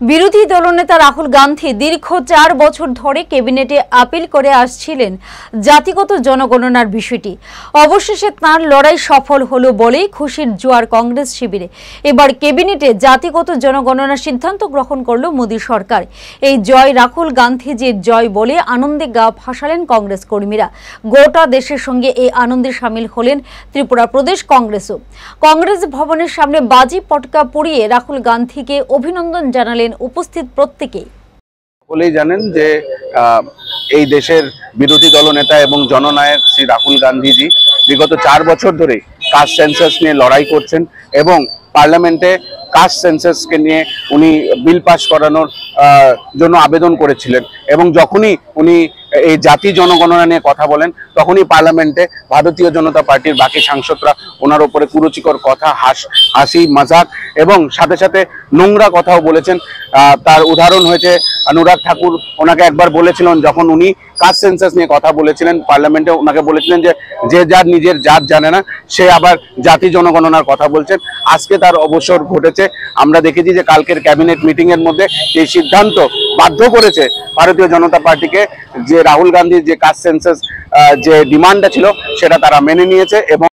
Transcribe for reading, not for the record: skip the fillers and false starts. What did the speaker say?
বিরোধী দলনেতা রাহুল গান্ধী দীর্ঘ 4 বছর ধরে ক্যাবিনেটে আপিল করে আসছিলেন জাতিগত জনগণনার বিষয়টি। অবশেষে তাঁর লড়াই সফল হলো বলেই খুশির জোয়ার কংগ্রেস শিবিরে। এবার ক্যাবিনেটে জাতিগত জনগণনার সিদ্ধান্ত গ্রহণ করল মোদী সরকার। এই জয় রাহুল গান্ধীজির জয় বলে আনন্দে গা ভাসালেন কংগ্রেস কর্মীরা। গোটা দেশের সঙ্গে এই আনন্দে সামিল হলেন ত্রিপুরা প্রদেশ কংগ্রেসও। কংগ্রেস ভবনের সামনে বাজি পটকা পুড়িয়ে রাহুল গান্ধীকে অভিনন্দন জানালেন উপস্থিত প্রত্যেকেই। সকলেই জানেন যে এই দেশের বিরোধী দলনেতা এবং জননায়ক শ্রী রাহুল গান্ধীজি বিগত 4 বছর ধরে কাস্ট সেন্সাস নিয়ে লড়াই করছেন এবং পার্লামেন্টে কাস্ট সেন্সাসকে নিয়ে উনি বিল পাস করানোর জন্য আবেদন করেছিলেন এবং যখনই উনি এই জাতি জনগণনা নিয়ে কথা বলেন তখনই পার্লামেন্টে ভারতীয় জনতা পার্টির বাকি সাংসদরা ওনার উপরে কুরুচিকর কথা, হাসি মজাক এবং সাথে সাথে নোংরা কথাও বলেছেন। তার উদাহরণ হয়েছে অনুরাগ ঠাকুর ওনাকে একবার বলেছিলেন, যখন উনি কাস্ট সেন্সাস নিয়ে কথা বলেছিলেন পার্লামেন্টে, ওনাকে বলেছিলেন যে যার নিজের জাত জানে না সে আবার জাতি জনগণনার কথা বলছেন। আজকে তার অবসর ঘটেছে। আমরা দেখেছি যে কালকের ক্যাবিনেট মিটিং এর মধ্যে এই সিদ্ধান্ত বাধ্য করেছে ভারতীয় জনতা পার্টিকে যে রাহুল গান্ধীর যে কাস্ট সেন্সাস যে ডিমান্ডটা ছিল সেটা তারা মেনে নিয়েছে এবং